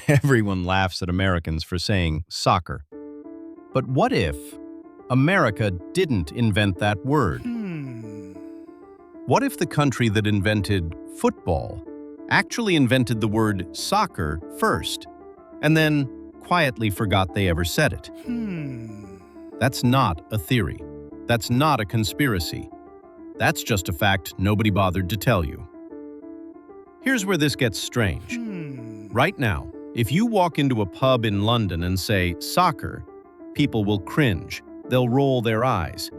Everyone laughs at Americans for saying soccer. But what if America didn't invent that word? What if the country that invented football actually invented the word soccer first, and then quietly forgot they ever said it? That's not a theory. That's not a conspiracy. That's just a fact nobody bothered to tell you. Here's where this gets strange. Right now, if you walk into a pub in London and say soccer, people will cringe. They'll roll their eyes.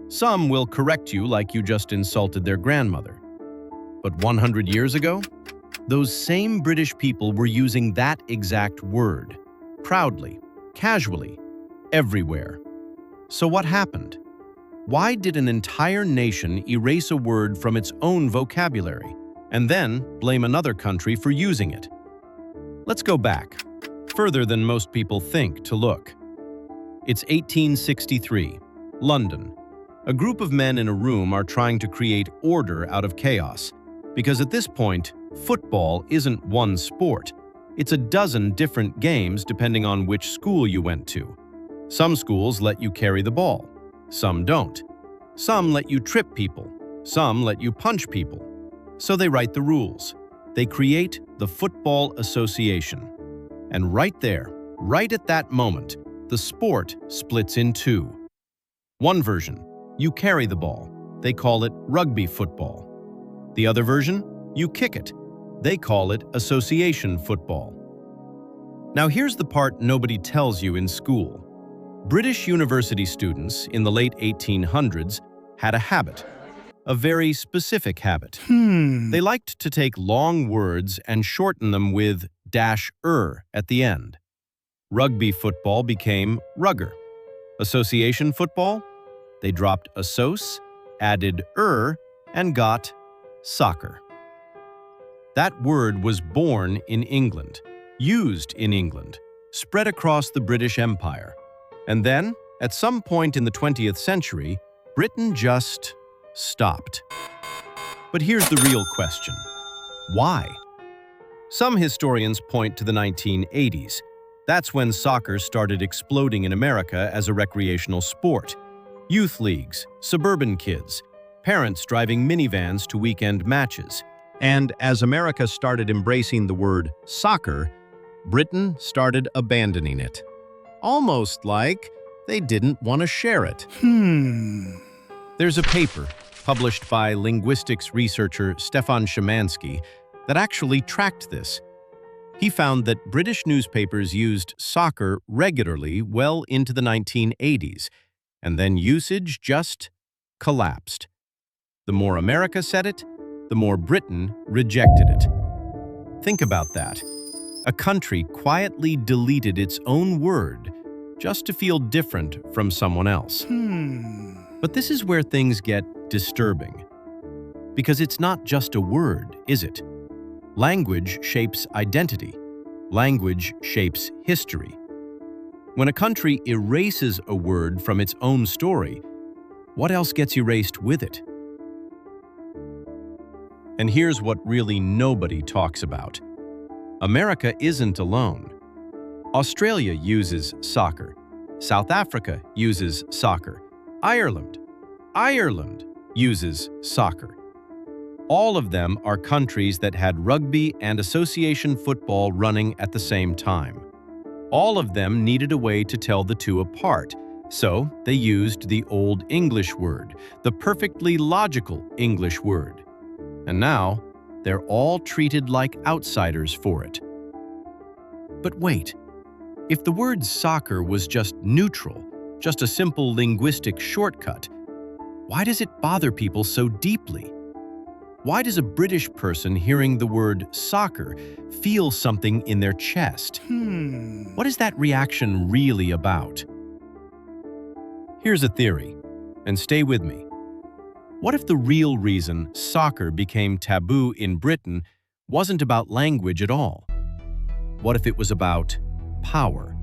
Some will correct you like you just insulted their grandmother. But 100 years ago, those same British people were using that exact word, proudly, casually, everywhere. So what happened? Why did an entire nation erase a word from its own vocabulary and then blame another country for using it? Let's go back, further than most people think to look. It's 1863, London. A group of men in a room are trying to create order out of chaos, because at this point, football isn't one sport. It's a dozen different games depending on which school you went to. Some schools let you carry the ball. Some don't. Some let you trip people. Some let you punch people. So they write the rules. They create the Football Association. And right there, right at that moment, the sport splits in two. One version, you carry the ball. They call it rugby football. The other version, you kick it. They call it association football. Now here's the part nobody tells you in school. British university students in the late 1800s had a habit, a very specific habit. They liked to take long words and shorten them with -er at the end. Rugby football became rugger. Association football? They dropped assoc, added and got soccer. That word was born in England, used in England, spread across the British Empire. And then, at some point in the 20th century, Britain just stopped. But here's the real question. Why? Some historians point to the 1980s. That's when soccer started exploding in America as a recreational sport. Youth leagues, suburban kids, parents driving minivans to weekend matches. And as America started embracing the word soccer, Britain started abandoning it. Almost like they didn't want to share it. There's a paper published by linguistics researcher Stefan Szymanski that actually tracked this. He found that British newspapers used soccer regularly well into the 1980s, and then usage just collapsed. The more America said it, the more Britain rejected it. Think about that. A country quietly deleted its own word just to feel different from someone else. But this is where things get disturbing. Because it's not just a word, is it? Language shapes identity. Language shapes history. When a country erases a word from its own story, what else gets erased with it? And here's what really nobody talks about. America isn't alone. Australia uses soccer. South Africa uses soccer. Ireland uses soccer. All of them are countries that had rugby and association football running at the same time. All of them needed a way to tell the two apart, so they used the Old English word, the perfectly logical English word. And now, they're all treated like outsiders for it. But wait, if the word soccer was just neutral, just a simple linguistic shortcut, why does it bother people so deeply? Why does a British person hearing the word soccer feel something in their chest? What is that reaction really about? Here's a theory, and stay with me. What if the real reason soccer became taboo in Britain wasn't about language at all? What if it was about power?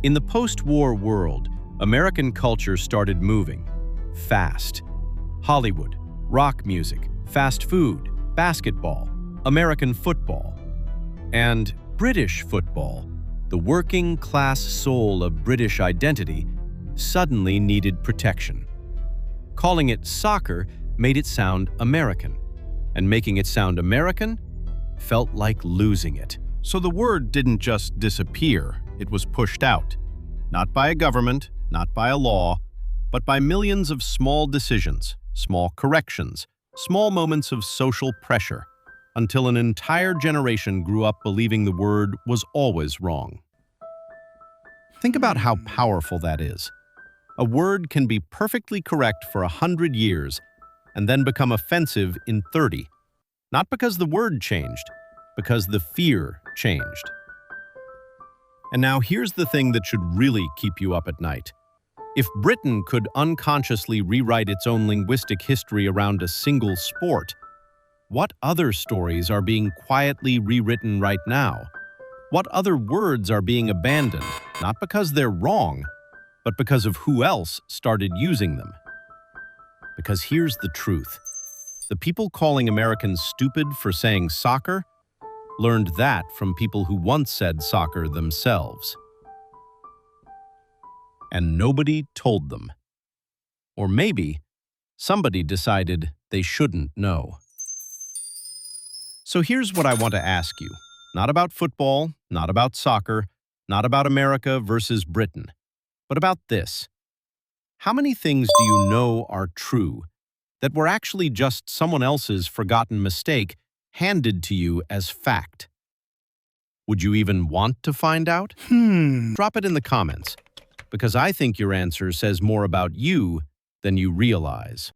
In the post-war world, American culture started moving fast. Hollywood, rock music, fast food, basketball, American football. And British football, the working-class soul of British identity, suddenly needed protection. Calling it soccer made it sound American, and making it sound American felt like losing it. So the word didn't just disappear, it was pushed out. Not by a government, not by a law, but by millions of small decisions, small corrections, small moments of social pressure, until an entire generation grew up believing the word was always wrong. Think about how powerful that is. A word can be perfectly correct for 100 years and then become offensive in 30. Not because the word changed, because the fear changed. And now here's the thing that should really keep you up at night. If Britain could unconsciously rewrite its own linguistic history around a single sport, what other stories are being quietly rewritten right now? What other words are being abandoned, not because they're wrong, but because of who else started using them? Because here's the truth. The people calling Americans stupid for saying soccer learned that from people who once said soccer themselves. And nobody told them. Or maybe somebody decided they shouldn't know. So here's what I want to ask you. Not about football, not about soccer, not about America versus Britain, but about this. How many things do you know are true that were actually just someone else's forgotten mistake handed to you as fact? Would you even want to find out? Drop it in the comments, because I think your answer says more about you than you realize.